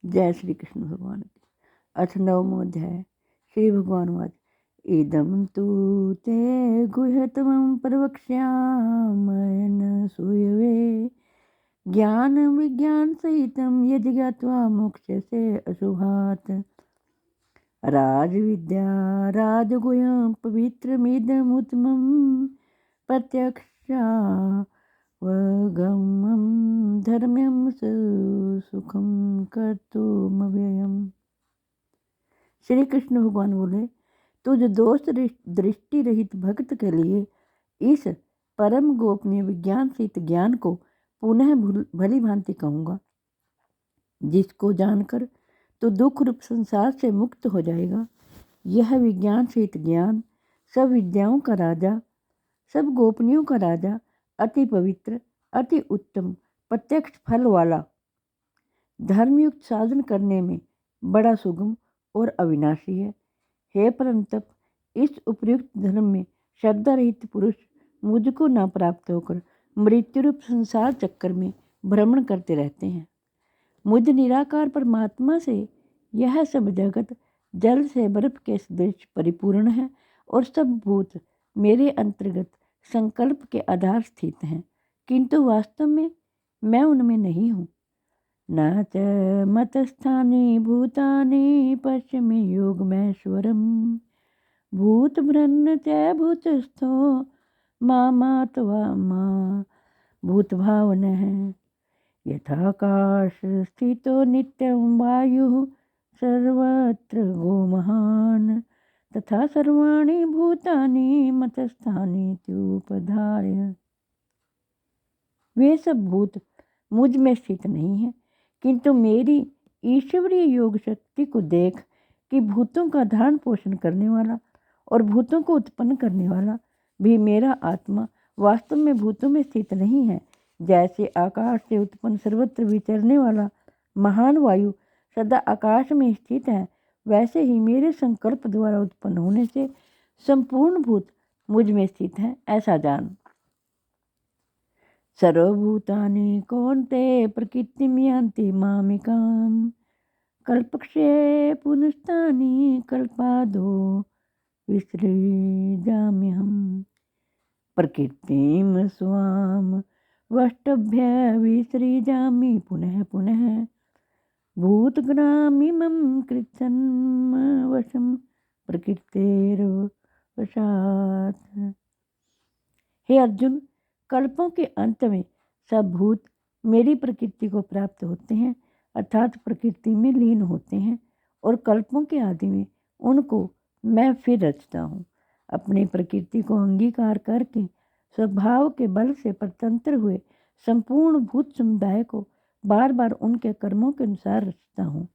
जय श्री कृष्ण भगवान की। अथ नवमो अध्याय। श्री भगवान वाच इदं तु ते गुह्यतमं प्रवक्ष्यामयन सूयवे ज्ञान विज्ञान सहितं यदि ज्ञात्वा मोक्ष्यसे अशुभात् राजविद्या राजगुह्यं पवित्रमिदमुत्तमं प्रत्यक्षावगमं धर्म्यं सुखम कर्तुमव्ययम्। श्री कृष्ण भगवान बोले, तुझ दोष दृष्टि रहित भक्त के लिए इस परम गोपनीय विज्ञान सहित ज्ञान को पुनः भली भांति कहूँगा, जिसको जानकर तो दुख रूप संसार से मुक्त हो जाएगा। यह विज्ञान सहित ज्ञान सब विद्याओं का राजा, सब गोपनीयों का राजा, अति पवित्र, अति उत्तम, प्रत्यक्ष फल वाला, धर्मयुक्त साधन करने में बड़ा सुगम और अविनाशी है। हे परंतप, इस उपयुक्त धर्म में श्रद्धा रहित पुरुष मुझको न प्राप्त होकर मृत्यु रूप संसार चक्कर में भ्रमण करते रहते हैं। मुझ निराकार परमात्मा से यह सब जगत जल से बर्फ के सदृश परिपूर्ण है और सब भूत मेरे अंतर्गत संकल्प के आधार स्थित हैं, किंतु वास्तव में मैं उनमें नहीं हूँ। न च मतस्थानि भूतानि पश्चिमे योगमैश्वरम् भूतभृन्न च भूतस्थो मामात्वा मा भूतभावनः यथाकाश स्थितो नित्यं वायुः सर्वत्र गोमहान् तथा सर्वाणि भूतानि मतस्थानि त्युपधार्य। वे सब भूत मुझ में स्थित नहीं है, किंतु मेरी ईश्वरीय योग शक्ति को देख कि भूतों का धारण पोषण करने वाला और भूतों को उत्पन्न करने वाला भी मेरा आत्मा वास्तव में भूतों में स्थित नहीं है। जैसे आकाश से उत्पन्न सर्वत्र विचरने वाला महान वायु सदा आकाश में स्थित है, वैसे ही मेरे संकल्प द्वारा उत्पन्न होने से संपूर्ण भूत मुझ में स्थित है, ऐसा जान। सर्वभूतानि कौन्तेय प्रकृतिं यान्ति मामिकाम् कल्पक्षये पुनस्तानि कल्पादो विसृजाम्यहम् प्रकृतिं स्वां वष्टभ्य विसृजामि पुनः पुनः भूतग्रामिमं कृत्स्नं वशं प्रकृतेर्वशात्। हे अर्जुन, कल्पों के अंत में सब भूत मेरी प्रकृति को प्राप्त होते हैं, अर्थात प्रकृति में लीन होते हैं, और कल्पों के आदि में उनको मैं फिर रचता हूँ। अपनी प्रकृति को अंगीकार करके स्वभाव के बल से परतंत्र हुए संपूर्ण भूत समुदाय को बार बार उनके कर्मों के अनुसार रचता हूँ।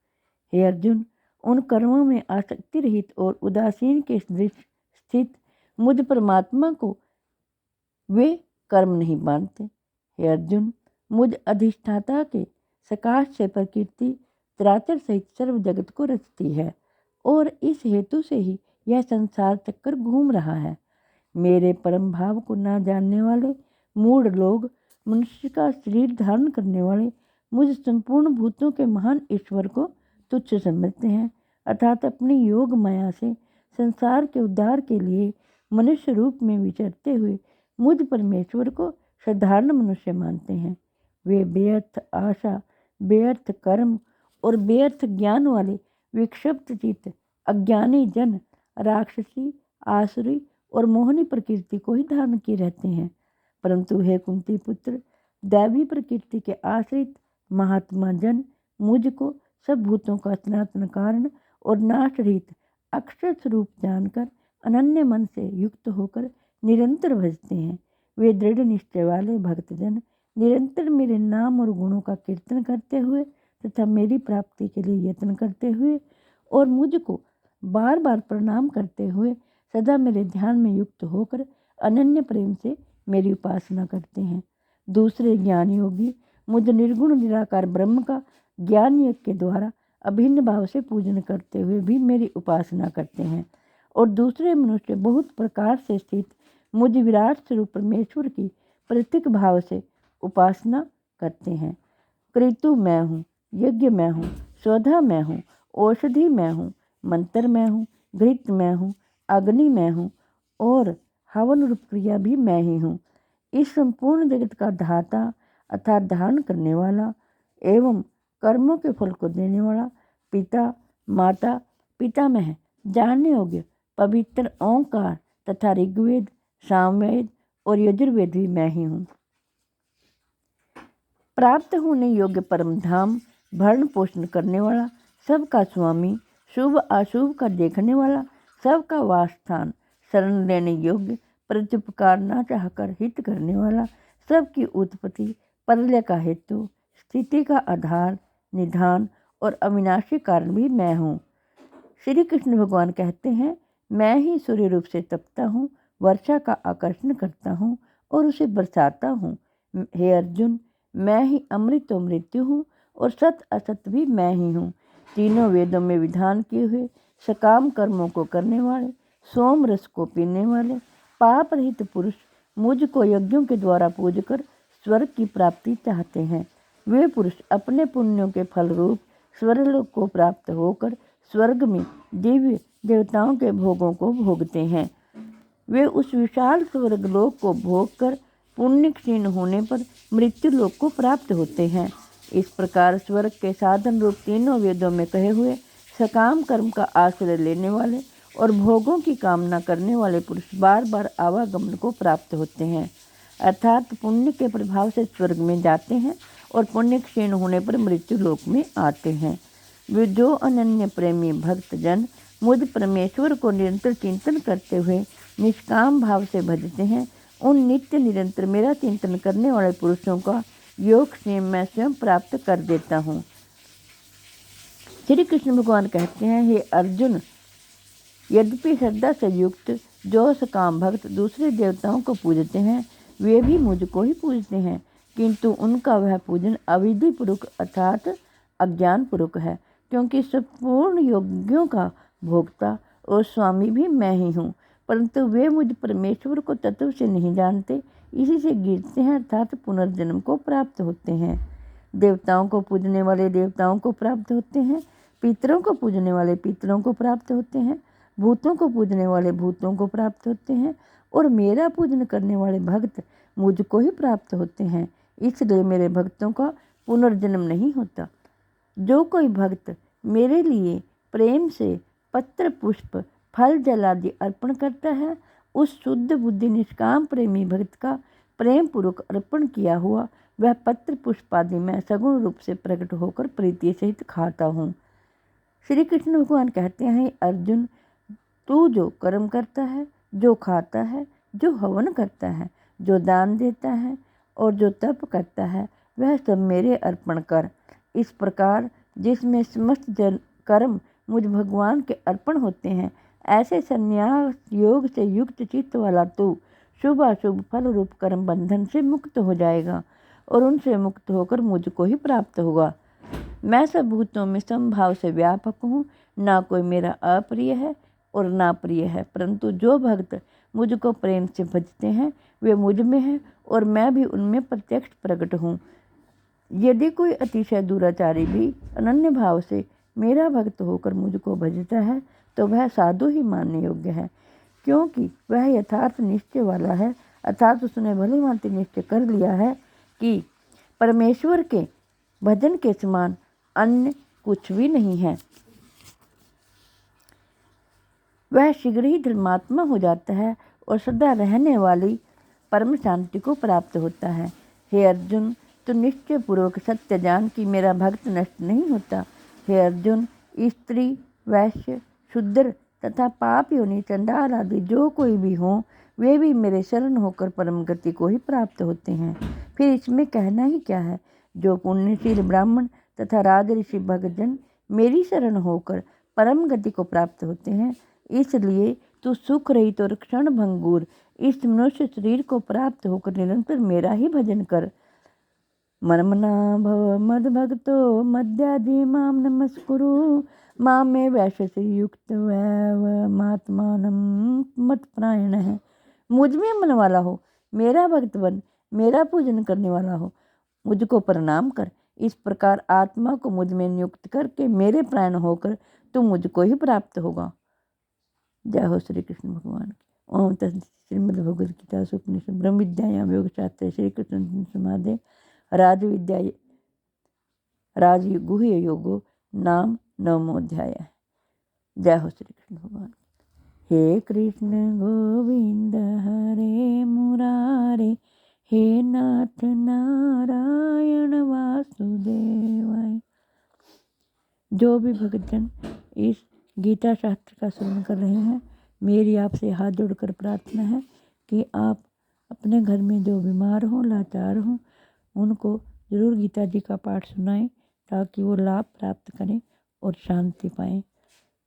हे अर्जुन, उन कर्मों में आसक्ति रहित और उदासीन के सदृश स्थित मुझ परमात्मा को वे कर्म नहीं मानते। हे अर्जुन, मुझ अधिष्ठाता के सकाश से प्रकृति चराचर सहित सर्व जगत को रचती है और इस हेतु से ही यह संसार चक्कर घूम रहा है। मेरे परम भाव को न जानने वाले मूढ़ लोग मनुष्य का शरीर धारण करने वाले मुझ संपूर्ण भूतों के महान ईश्वर को तुच्छ समझते हैं, अर्थात अपनी योग माया से संसार के उद्धार के लिए मनुष्य रूप में विचरते हुए मुझ परमेश्वर को साधारण मनुष्य मानते हैं। वे बेअर्थ आशा, बेअर्थ कर्म और बेअर्थ ज्ञान वाले विक्षिप्त चित्त अज्ञानी जन राक्षसी, आसुरी और मोहनी प्रकृति को ही धारण किए रहते हैं। परंतु हे कुंती पुत्र, दैवी प्रकृति के आश्रित महात्मा जन मुझको सब भूतों का सनातन कारण और नाश रहित अक्षर स्वरूप जानकर अनन्य मन से युक्त होकर निरंतर भजते हैं। वे दृढ़ निश्चय वाले भक्तजन निरंतर मेरे नाम और गुणों का कीर्तन करते हुए तथा मेरी प्राप्ति के लिए यत्न करते हुए और मुझको बार बार प्रणाम करते हुए सदा मेरे ध्यान में युक्त होकर अनन्य प्रेम से मेरी उपासना करते हैं। दूसरे ज्ञान योगी मुझ निर्गुण निराकार ब्रह्म का ज्ञान योग के द्वारा अभिन्न भाव से पूजन करते हुए भी मेरी उपासना करते हैं, और दूसरे मनुष्य बहुत प्रकार से स्थित मुझ विराट स्वरूप परमेश्वर की प्रतीक भाव से उपासना करते हैं। कृतु मैं हूँ, यज्ञ मैं हूँ, स्वधा मैं हूँ, औषधि मैं हूँ, मंत्र मैं हूँ, घृत मैं हूँ, अग्नि मैं हूँ और हवन रूप क्रिया भी मैं ही हूँ। इस संपूर्ण जगत का धाता अर्थात धारण करने वाला एवं कर्मों के फल को देने वाला पिता माता पितामह है, जानने योग्य पवित्र ओंकार तथा ऋग्वेद सामवेद और यजुर्वेद भी मैं ही हूँ। प्राप्त होने योग्य परम धाम, भरण पोषण करने वाला, सबका स्वामी, शुभ अशुभ का देखने वाला, सबका वासस्थान, शरण लेने योग्य, प्रत्युपकार न चाहकर हित करने वाला, सबकी उत्पत्ति, प्रलय का हेतु, स्थिति का आधार, निधान और अविनाशी कारण भी मैं हूँ। श्री कृष्ण भगवान कहते हैं, मैं ही सूर्य रूप से तपता हूँ, वर्षा का आकर्षण करता हूँ और उसे बरसाता हूँ। हे अर्जुन, मैं ही अमृत और मृत्यु हूँ और सत असत भी मैं ही हूँ। तीनों वेदों में विधान किए हुए सकाम कर्मों को करने वाले, सोम रस को पीने वाले, पाप रहित पुरुष मुझको यज्ञों के द्वारा पूजकर स्वर्ग की प्राप्ति चाहते हैं। वे पुरुष अपने पुण्यों के फल रूप स्वर्गलोक को प्राप्त होकर स्वर्ग में दिव्य देवताओं के भोगों को भोगते हैं। वे उस विशाल स्वर्गलोक को भोगकर पुण्य क्षीण होने पर मृत्यु लोक को प्राप्त होते हैं। इस प्रकार स्वर्ग के साधन रूप तीनों वेदों में कहे हुए सकाम कर्म का आश्रय लेने वाले और भोगों की कामना करने वाले पुरुष बार बार आवागमन को प्राप्त होते हैं, अर्थात पुण्य के प्रभाव से स्वर्ग में जाते हैं और पुण्य क्षीण होने पर मृत्यु लोक में आते हैं। वे जो अनन्य प्रेमी भक्त जन मुझ परमेश्वर को निरंतर चिंतन करते हुए निष्काम भाव से भजते हैं, उन नित्य निरंतर मेरा चिंतन करने वाले पुरुषों का योग से मैं स्वयं प्राप्त कर देता हूँ। श्री कृष्ण भगवान कहते हैं, हे अर्जुन, यद्यपि श्रद्धा से युक्त जो सकाम भक्त दूसरे देवताओं को पूजते हैं, वे भी मुझको ही पूजते हैं, किंतु उनका वह पूजन अविधि पूर्वक अर्थात अज्ञान पूर्वक है, क्योंकि संपूर्ण योग्यों का भोक्ता और स्वामी भी मैं ही हूँ, परंतु वे मुझ परमेश्वर को तत्व से नहीं जानते, इसी से गिरते हैं अर्थात पुनर्जन्म को प्राप्त होते हैं। देवताओं को पूजने वाले देवताओं को प्राप्त होते हैं, पितरों को पूजने वाले पितरों को प्राप्त होते हैं, भूतों को पूजने वाले भूतों को प्राप्त होते हैं और मेरा पूजन करने वाले भक्त मुझको ही प्राप्त होते हैं। इसलिए मेरे भक्तों का पुनर्जन्म नहीं होता। जो कोई भक्त मेरे लिए प्रेम से पत्र पुष्प फल जल आदि अर्पण करता है, उस शुद्ध बुद्धि निष्काम प्रेमी भक्त का प्रेम पूर्वक अर्पण किया हुआ वह पत्र पुष्प आदि मैं सगुण रूप से प्रकट होकर प्रीति सहित खाता हूँ। श्री कृष्ण भगवान कहते हैं, अर्जुन, तू जो कर्म करता है, जो खाता है, जो हवन करता है, जो दान देता है और जो तप करता है, वह सब मेरे अर्पण कर। इस प्रकार जिसमें समस्त जन कर्म मुझ भगवान के अर्पण होते हैं, ऐसे संन्यास योग से युक्त चित्त वाला तू शुभ अशुभ फल रूप कर्म बंधन से मुक्त हो जाएगा और उनसे मुक्त होकर मुझको ही प्राप्त होगा। मैं सब भूतों में समभाव से व्यापक हूँ, ना कोई मेरा अप्रिय है और ना प्रिय है, परंतु जो भक्त मुझको प्रेम से भजते हैं वे मुझ में हैं और मैं भी उनमें प्रत्यक्ष प्रकट हूँ। यदि कोई अतिशय दुराचारी भी अनन्य भाव से मेरा भक्त होकर मुझको भजता है, तो वह साधु ही मानने योग्य है, क्योंकि वह यथार्थ निश्चय वाला है, अर्थात उसने भली भांति निश्चय कर लिया है कि परमेश्वर के भजन के समान अन्य कुछ भी नहीं है। वह शीघ्र ही धर्मात्मा हो जाता है और सदा रहने वाली परम शांति को प्राप्त होता है। हे अर्जुन, तो निश्चय पूर्वक सत्य जान कि मेरा भक्त नष्ट नहीं होता। हे अर्जुन, स्त्री वैश्य शूद्र तथा पाप योनि चंडाल आदि जो कोई भी हो, वे भी मेरे शरण होकर परम गति को ही प्राप्त होते हैं। फिर इसमें कहना ही क्या है। जो पुण्यशील ब्राह्मण तथा राजऋषि भक्तजन मेरी शरण होकर परम गति को प्राप्त होते हैं, इसलिए तू सुख रहित और क्षण भंगुर इस मनुष्य शरीर को प्राप्त होकर निरंतर मेरा ही भजन कर। मन्मना भव मद भक्तो मद्यादि माम नमस्कुरु माम में वैश्य युक्त वैवमात्मानं मत प्रायण है। मुझ में मन वाला हो, मेरा भक्त बन, मेरा पूजन करने वाला हो, मुझको प्रणाम कर। इस प्रकार आत्मा को मुझ में नियुक्त करके मेरे प्राण होकर तुम मुझको ही प्राप्त होगा। जय हो श्री कृष्ण भगवान की। ओम तत्सत। श्रीमद् भगवद गीता उपनिषद ब्रह्म विद्यायाम योग शास्त्र श्री कृष्ण समाधे राज विद्या राजगुह्य योगो नाम नवमोध्याय। जय हो श्री कृष्ण भगवान। हे कृष्ण गोविंद हरे मुरारे, हे नाथ नारायण वासुदेवाय। जो भी भक्तजन इस गीता शास्त्र का श्रवण कर रहे हैं, मेरी आपसे हाथ जोड़कर प्रार्थना है कि आप अपने घर में जो बीमार हों, लाचार हों, उनको ज़रूर गीता जी का पाठ सुनाएं ताकि वो लाभ प्राप्त करें और शांति पाएं।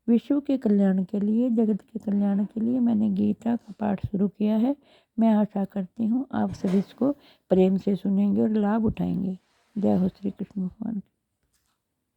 विश्व के कल्याण के लिए, जगत के कल्याण के लिए मैंने गीता का पाठ शुरू किया है। मैं आशा करती हूँ आप सभी इसको प्रेम से सुनेंगे और लाभ उठाएंगे। जय हो श्री कृष्ण भगवान।